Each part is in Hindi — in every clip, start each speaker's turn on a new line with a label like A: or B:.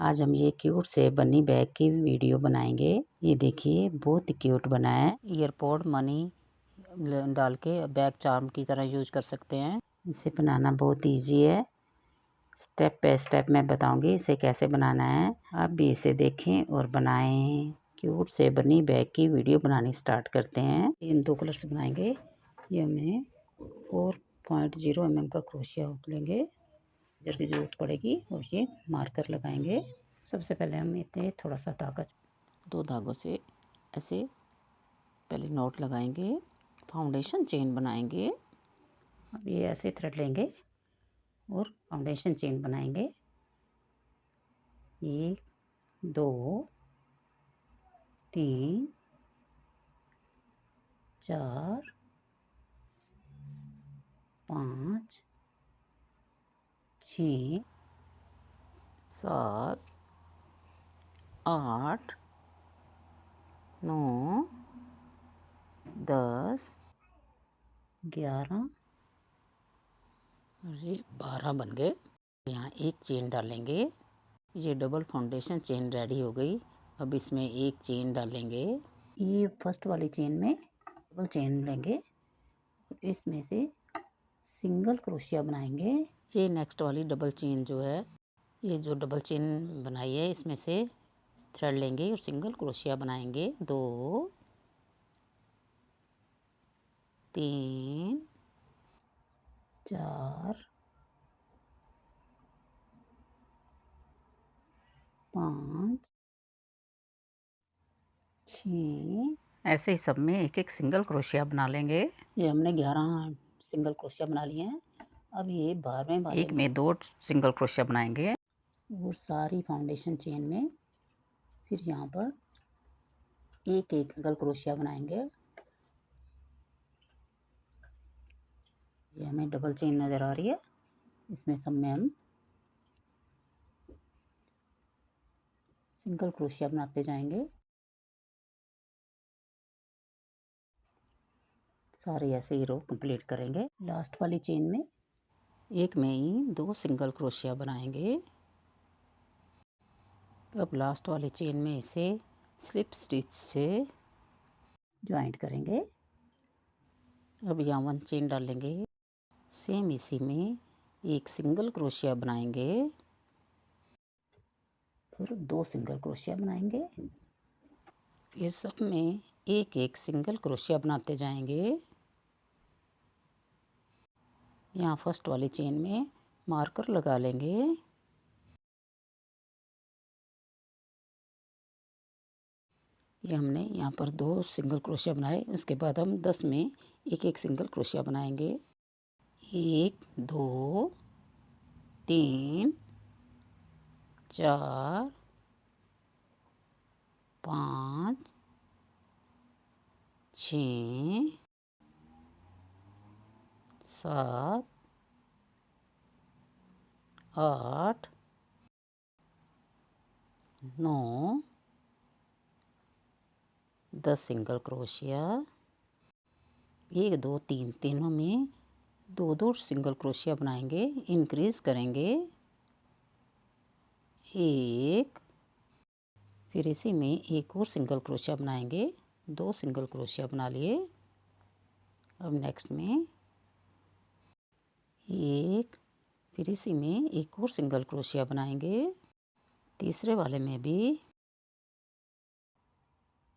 A: आज हम ये क्यूट से बनी बैग की वीडियो बनाएंगे। ये देखिए बहुत ही क्यूट बना है। ईयरपोड मनी डाल के बैग चार्म की तरह यूज कर सकते हैं। इसे बनाना बहुत इजी है। स्टेप बाय स्टेप मैं बताऊंगी इसे कैसे बनाना है। आप भी इसे देखें और बनाएं। क्यूट से बनी बैग की वीडियो बनानी स्टार्ट करते हैं। ये हम 2 कलर से बनाएंगे। ये हमें 4.0 mm का क्रोशिया हुक लेंगे। जर की ज़रूरत पड़ेगी और ये मार्कर लगाएंगे। सबसे पहले हम इतने थोड़ा सा धागा 2 धागों से ऐसे पहले नॉट लगाएंगे, फाउंडेशन चेन बनाएंगे। अब ये ऐसे थ्रेड लेंगे और फाउंडेशन चेन बनाएंगे। 1 2 3 4 5 6 7 8 9 10 11 और ये 12 बन गए। यहाँ एक चेन डालेंगे। ये डबल फाउंडेशन चेन रेडी हो गई। अब इसमें एक चेन डालेंगे। ये फर्स्ट वाली चेन में डबल चेन लेंगे, इसमें से सिंगल क्रोशिया बनाएंगे। ये नेक्स्ट वाली डबल चेन जो है, ये जो डबल चेन बनाई है इसमें से थ्रेड लेंगे और सिंगल क्रोशिया बनाएंगे। 2 3 4 5 6 ऐसे ही सब में एक एक सिंगल क्रोशिया बना लेंगे। ये हमने 11 सिंगल क्रोशिया बना लिए हैं। अब ये 12वें वाले एक में 2 सिंगल क्रोशिया बनाएंगे और सारी फाउंडेशन चेन में फिर यहाँ पर एक एक सिंगल क्रोशिया बनाएंगे। ये हमें डबल चेन नज़र आ रही है, इसमें सब में हम सिंगल क्रोशिया बनाते जाएंगे। सारे ऐसे ही रो कंप्लीट करेंगे। लास्ट वाली चेन में एक में ही 2 सिंगल क्रोशिया बनाएंगे। अब लास्ट वाली चेन में इसे स्लिप स्टिच से ज्वाइंट करेंगे। अब यहाँ 1 चेन डालेंगे। सेम इसी में एक सिंगल क्रोशिया बनाएंगे और 2 सिंगल क्रोशिया बनाएंगे। फिर सब में एक एक सिंगल क्रोशिया बनाते जाएंगे। यहाँ फर्स्ट वाली चेन में मार्कर लगा लेंगे। ये हमने यहाँ पर 2 सिंगल क्रोशिया बनाए, उसके बाद हम 10 में एक एक सिंगल क्रोशिया बनाएंगे। 1 2 3 4 5 6 7 8 9 10 सिंगल क्रोशिया। 1 2 3 तीनों में 2 सिंगल क्रोशिया बनाएंगे। इंक्रीज करेंगे 1, फिर इसी में एक और सिंगल क्रोशिया बनाएंगे। 2 सिंगल क्रोशिया बना लिए। अब नेक्स्ट में 1, फिर इसी में एक और सिंगल क्रोशिया बनाएंगे। तीसरे वाले में भी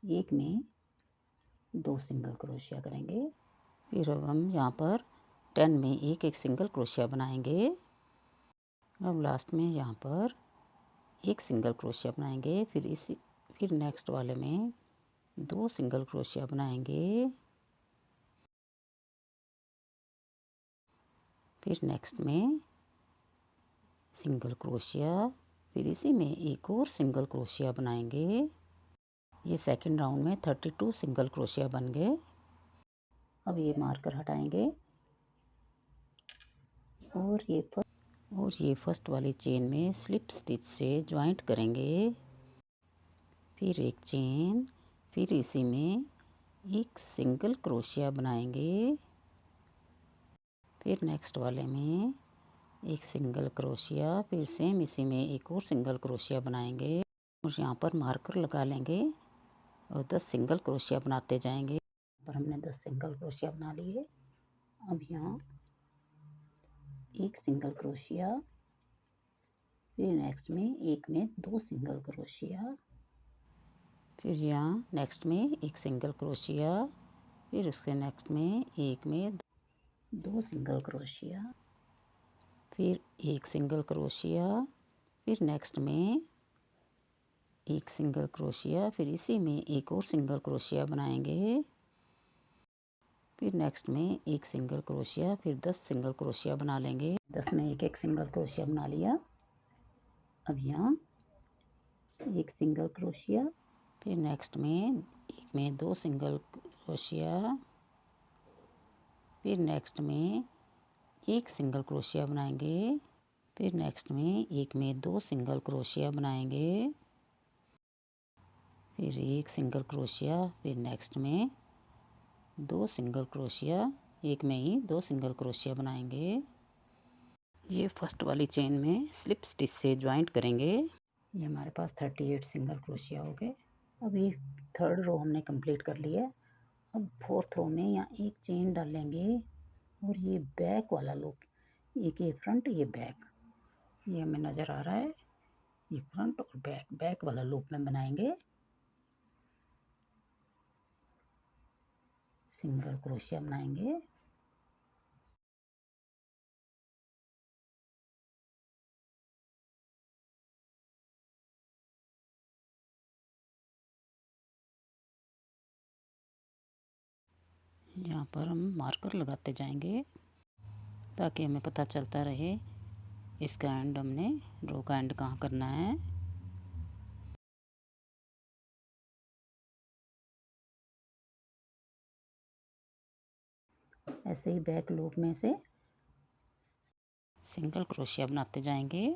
A: 1 में 2 सिंगल क्रोशिया करेंगे। फिर अब हम यहाँ पर 10 में एक एक सिंगल क्रोशिया बनाएंगे। अब लास्ट में यहाँ पर एक सिंगल क्रोशिया बनाएंगे। फिर नेक्स्ट वाले में 2 सिंगल क्रोशिया बनाएंगे। फिर नेक्स्ट में सिंगल क्रोशिया, फिर इसी में एक और सिंगल क्रोशिया बनाएंगे। ये सेकंड राउंड में 32 सिंगल क्रोशिया बन गए। अब ये मार्कर हटाएंगे और ये फर्स्ट वाली चेन में स्लिप स्टिच से ज्वाइंट करेंगे। फिर एक चेन, फिर इसी में एक सिंगल क्रोशिया बनाएंगे। फिर नेक्स्ट वाले में एक सिंगल क्रोशिया, फिर सेम इसी में एक और सिंगल क्रोशिया बनाएंगे और यहाँ पर मार्कर लगा लेंगे और 10 सिंगल क्रोशिया बनाते जाएंगे। पर हमने 10 सिंगल क्रोशिया बना लिए। अब यहाँ एक सिंगल क्रोशिया, फिर नेक्स्ट में एक में 2 सिंगल क्रोशिया, फिर यहाँ नेक्स्ट में एक सिंगल क्रोशिया, फिर उसके नेक्स्ट में एक में 2 सिंगल क्रोशिया, फिर एक सिंगल क्रोशिया, फिर नेक्स्ट में एक सिंगल क्रोशिया, फिर इसी में एक और सिंगल क्रोशिया बनाएंगे, फिर नेक्स्ट में एक सिंगल क्रोशिया, फिर 10 सिंगल क्रोशिया बना लेंगे। 10 में एक एक सिंगल क्रोशिया बना लिया। अब यहाँ एक सिंगल क्रोशिया, फिर नेक्स्ट में एक में 2 सिंगल क्रोशिया, फिर नेक्स्ट में एक सिंगल क्रोशिया बनाएंगे, फिर नेक्स्ट में एक में 2 सिंगल क्रोशिया बनाएंगे, फिर एक सिंगल क्रोशिया, फिर नेक्स्ट में 2 सिंगल क्रोशिया, एक में ही 2 सिंगल क्रोशिया बनाएंगे। ये फर्स्ट वाली चेन में स्लिप स्टिच से ज्वाइंट करेंगे। ये हमारे पास 38 सिंगल क्रोशिया हो गए। अब ये थर्ड रो हमने कंप्लीट कर लिया। अब फोर्थ रो में यहाँ एक चेन डालेंगे और ये बैक वाला लूप, एक ये फ्रंट ये बैक, ये हमें नज़र आ रहा है, ये फ्रंट और बैक वाला लूप में बनाएंगे। सिंगल क्रोशिया बनाएंगे, यहाँ पर हम मार्कर लगाते जाएंगे ताकि हमें पता चलता रहे इसका एंड हमने रो का एंड कहाँ करना है। ऐसे ही बैक लूप में से सिंगल क्रोशिया बनाते जाएंगे।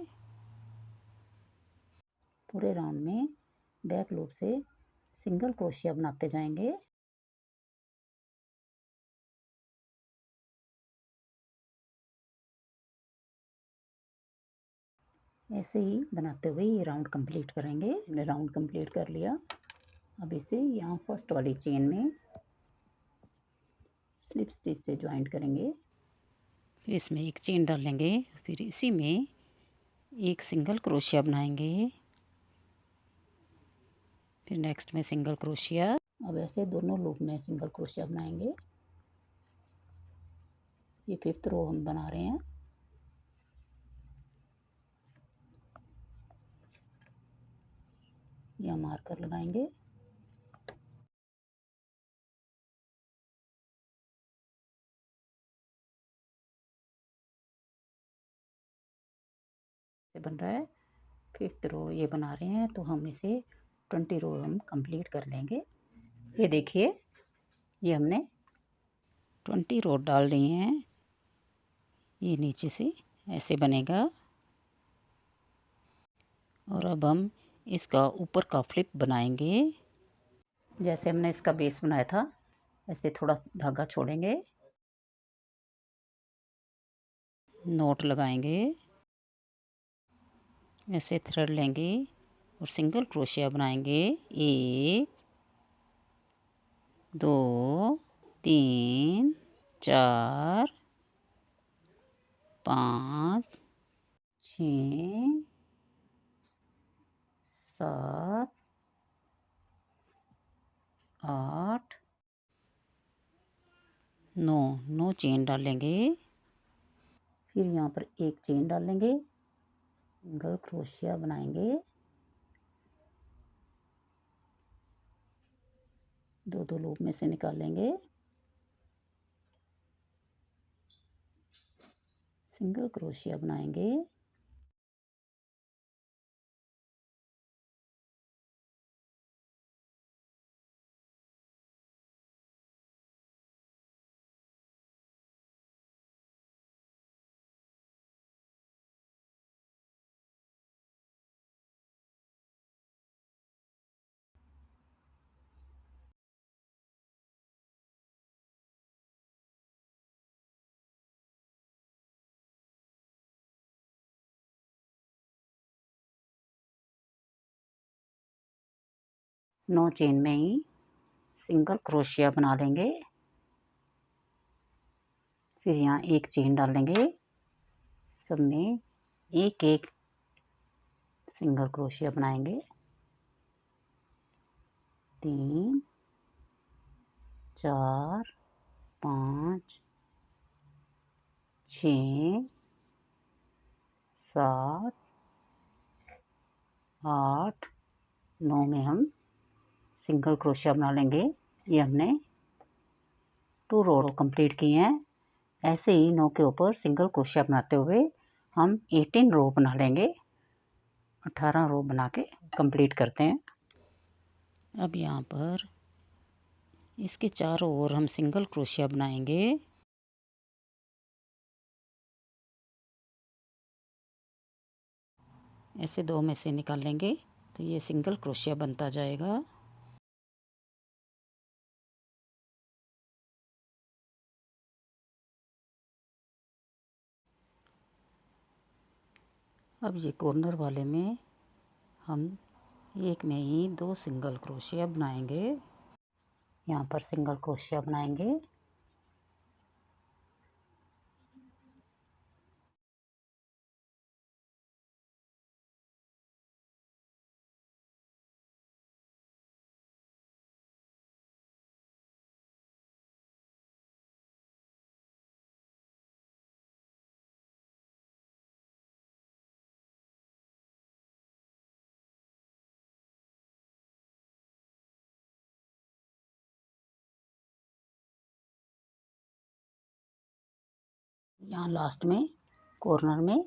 A: पूरे राउंड में बैक लूप से सिंगल क्रोशिया बनाते जाएंगे। ऐसे ही बनाते हुए ये राउंड कंप्लीट करेंगे। हमने राउंड कंप्लीट कर लिया। अब इसे यहाँ फर्स्ट वाली चेन में स्लिप स्टिच से ज्वाइंट करेंगे, फिर इसमें एक चेन डालेंगे, फिर इसी में एक सिंगल क्रोशिया बनाएंगे, फिर नेक्स्ट में सिंगल क्रोशिया। अब ऐसे दोनों लूप में सिंगल क्रोशिया बनाएंगे। ये फिफ्थ रो हम बना रहे हैं। यहाँ मार्कर लगाएंगे, बन रहा है फिफ्थ रो ये बना रहे हैं, तो हम इसे 20 रो हम कंप्लीट कर लेंगे। ये देखिए ये हमने 20 रो डाल रही हैं। ये नीचे से ऐसे बनेगा और अब हम इसका ऊपर का फ्लिप बनाएंगे। जैसे हमने इसका बेस बनाया था ऐसे थोड़ा धागा छोड़ेंगे, नोट लगाएंगे, ऐसे थ्रेड लेंगे और सिंगल क्रोशिया बनाएंगे। 1 2 3 4 5 6 7 8 9 चेन डालेंगे, फिर यहाँ पर एक चेन डालेंगे, सिंगल क्रोशिया बनाएंगे, दो लूप में से निकालेंगे, सिंगल क्रोशिया बनाएंगे, 9 चेन में ही सिंगल क्रोशिया बना लेंगे। फिर यहाँ एक चेन डाल लेंगे, सब में एक एक सिंगल क्रोशिया बनाएंगे। 3 4 5 6 7 8 9 में हम सिंगल क्रोशिया बना लेंगे। ये हमने 2 रो कंप्लीट किए हैं। ऐसे ही 9 के ऊपर सिंगल क्रोशिया बनाते हुए हम 18 रो बना लेंगे। 18 रो बना के कंप्लीट करते हैं। अब यहाँ पर इसके चारों ओर हम सिंगल क्रोशिया बनाएंगे। ऐसे 2 में से निकाल लेंगे तो ये सिंगल क्रोशिया बनता जाएगा। अब ये कॉर्नर वाले में हम एक में ही 2 सिंगल क्रोशिया बनाएंगे। यहाँ पर सिंगल क्रोशिया बनाएंगे। यहाँ लास्ट में कॉर्नर में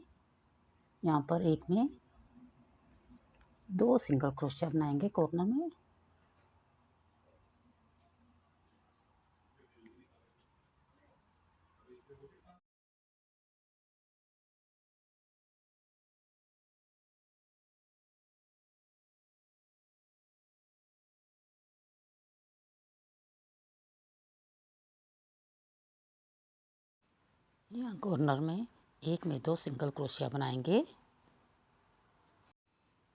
A: यहाँ पर एक में 2 सिंगल क्रोशिया बनाएंगे कॉर्नर में। यहाँ कॉर्नर में एक में 2 सिंगल क्रोशिया बनाएंगे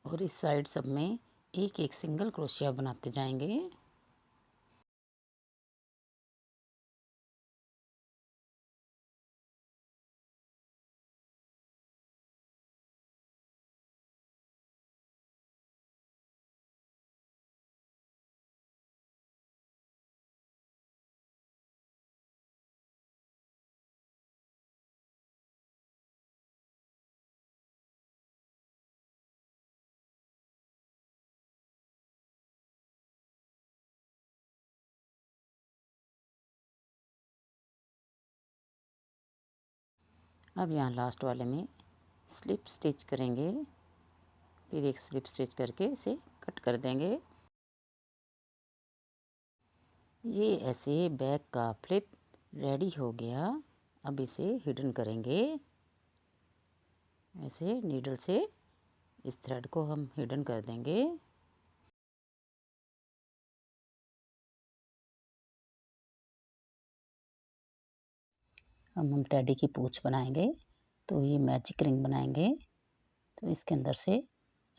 A: और इस साइड सब में एक एक सिंगल क्रोशिया बनाते जाएंगे। अब यहाँ लास्ट वाले में स्लिप स्टिच करेंगे। फिर एक स्लिप स्टिच करके इसे कट कर देंगे। ये ऐसे बैक का फ्लिप रेडी हो गया। अब इसे हिडन करेंगे। ऐसे नीडल से इस थ्रेड को हम हिडन कर देंगे। अब हम टेडी की पूंछ बनाएंगे तो ये मैजिक रिंग बनाएंगे। तो इसके अंदर से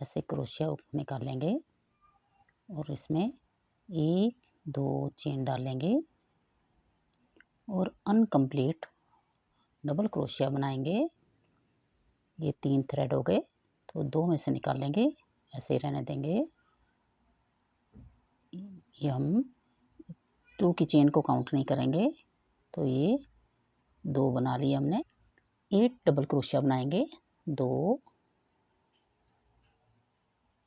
A: ऐसे क्रोशिया निकालेंगे और इसमें 1 2 चेन डालेंगे और अनकम्प्लीट डबल क्रोशिया बनाएंगे। ये 3 थ्रेड हो गए तो 2 में से निकालेंगे, ऐसे रहने देंगे। ये हम 2 की चेन को काउंट नहीं करेंगे। तो ये 2 बना लिए हमने। 8 डबल क्रोशिया बनाएंगे। 2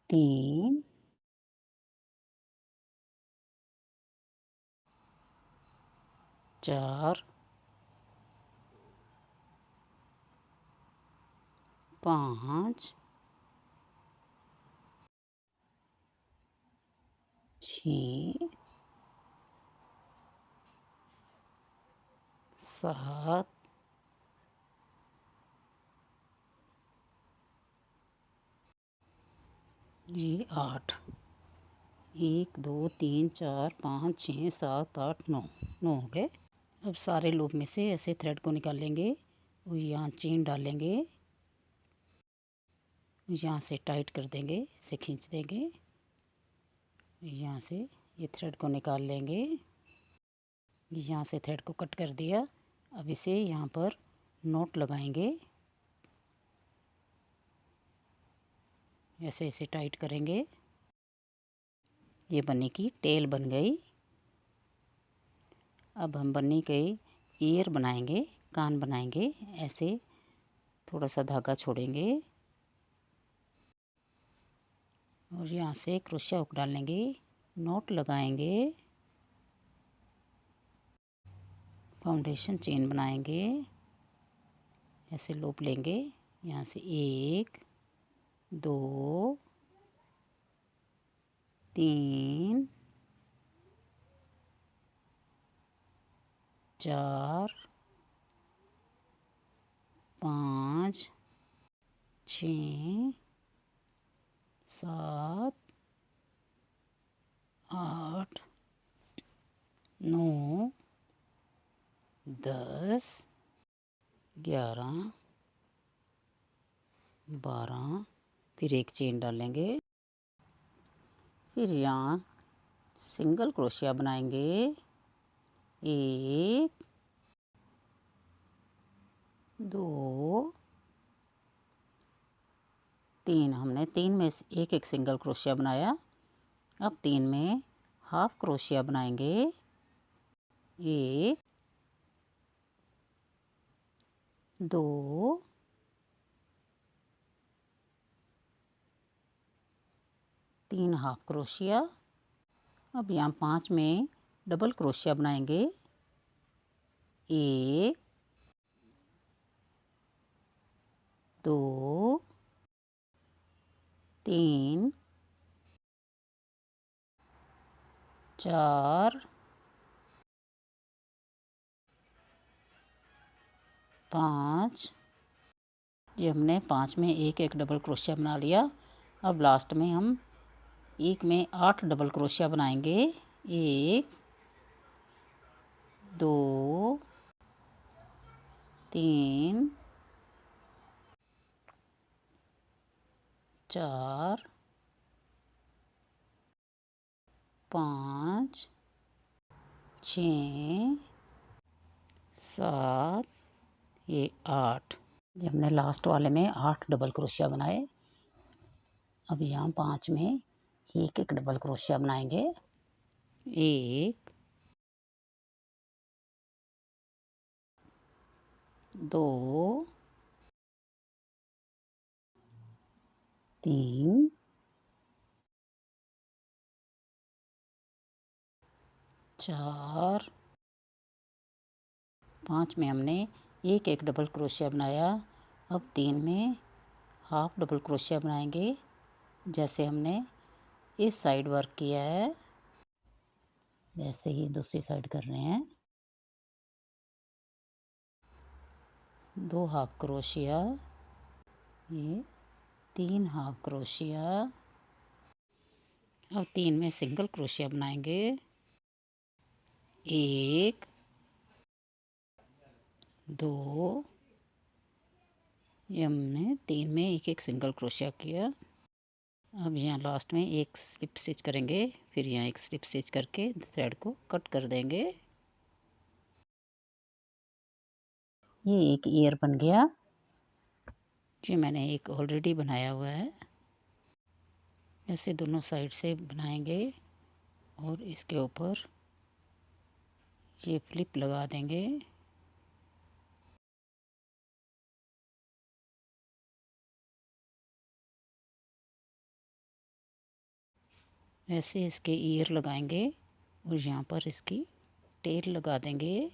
A: 3 4 5 6 7 ये 8 1 2 3 4 5 6 7 8 9 9 हो गए। अब सारे लूप में से ऐसे थ्रेड को निकाल लेंगे और यहाँ चेन डालेंगे, यहाँ से टाइट कर देंगे, इसे खींच देंगे यहाँ से ये थ्रेड को निकाल लेंगे। यहाँ से थ्रेड को कट कर दिया। अब इसे यहाँ पर नोट लगाएंगे, ऐसे ऐसे टाइट करेंगे। ये बन्नी की टेल बन गई। अब हम बन्नी के ईयर बनाएंगे, कान बनाएंगे। ऐसे थोड़ा सा धागा छोड़ेंगे और यहाँ से क्रोशिया हुक डाल लेंगे, नोट लगाएंगे, फाउंडेशन चेन बनाएंगे। ऐसे लूप लेंगे, यहाँ से 1 2 3 4 5 6 7 8 9 10 11 12। फिर एक चेन डालेंगे। फिर यहाँ सिंगल क्रोशिया बनाएंगे। 1 2 3। हमने 3 में एक एक सिंगल क्रोशिया बनाया। अब 3 में हाफ क्रोशिया बनाएंगे। 1 2 3 हाफ क्रोशिया। अब यहाँ 5 में डबल क्रोशिया बनाएंगे। 1 2 3 4 5। ये हमने 5 में एक एक डबल क्रोशिया बना लिया। अब लास्ट में हम एक में 8 डबल क्रोशिया बनाएंगे। 1 2 3 4 5 6 7 ये 8। ये हमने लास्ट वाले में 8 डबल क्रोशिया बनाए। अब यहाँ 5 में एक एक डबल क्रोशिया बनाएंगे। 1 2 3 4 5 में हमने एक एक डबल क्रोशिया बनाया। अब 3 में हाफ डबल क्रोशिया बनाएंगे, जैसे हमने इस साइड वर्क किया है वैसे ही दूसरी साइड कर रहे हैं। 2 हाफ क्रोशिया, ये 3 हाफ क्रोशिया। अब 3 में सिंगल क्रोशिया बनाएंगे। 1 2। ये हमने 3 में एक एक सिंगल क्रोशिया किया। अब यहाँ लास्ट में एक स्लिप स्टिच करेंगे। फिर यहाँ एक स्लिप स्टिच करके थ्रेड को कट कर देंगे। ये एक ईयर बन गया। ये मैंने एक ऑलरेडी बनाया हुआ है। ऐसे दोनों साइड से बनाएंगे और इसके ऊपर ये फ्लिप लगा देंगे। ऐसे इसके ईयर लगाएंगे और यहाँ पर इसकी टेल लगा देंगे।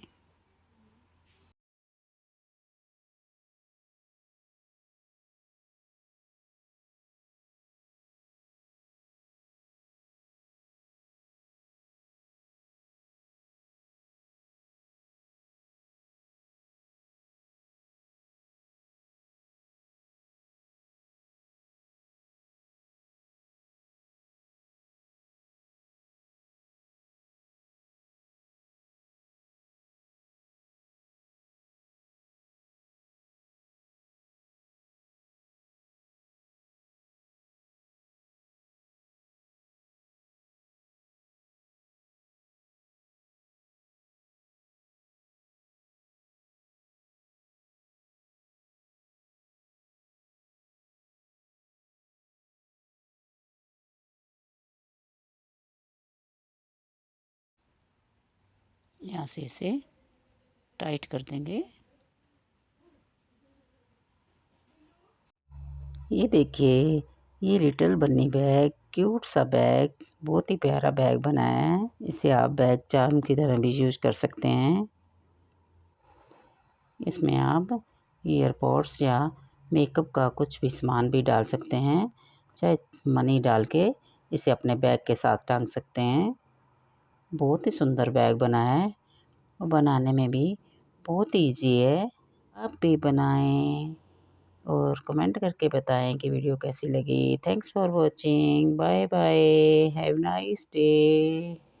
A: यहाँ से इसे टाइट कर देंगे। ये देखिए, ये लिटिल बन्नी बैग, क्यूट सा बैग, बहुत ही प्यारा बैग बनाया है। इसे आप बैग चार्म की तरह भी यूज कर सकते हैं। इसमें आप ईयरपॉड्स या मेकअप का कुछ भी सामान भी डाल सकते हैं, चाहे मनी डाल के इसे अपने बैग के साथ टांग सकते हैं। बहुत ही सुंदर बैग बना है और बनाने में भी बहुत ईजी है। आप भी बनाएं और कमेंट करके बताएं कि वीडियो कैसी लगी। Thanks for watching. Bye bye. Have nice day.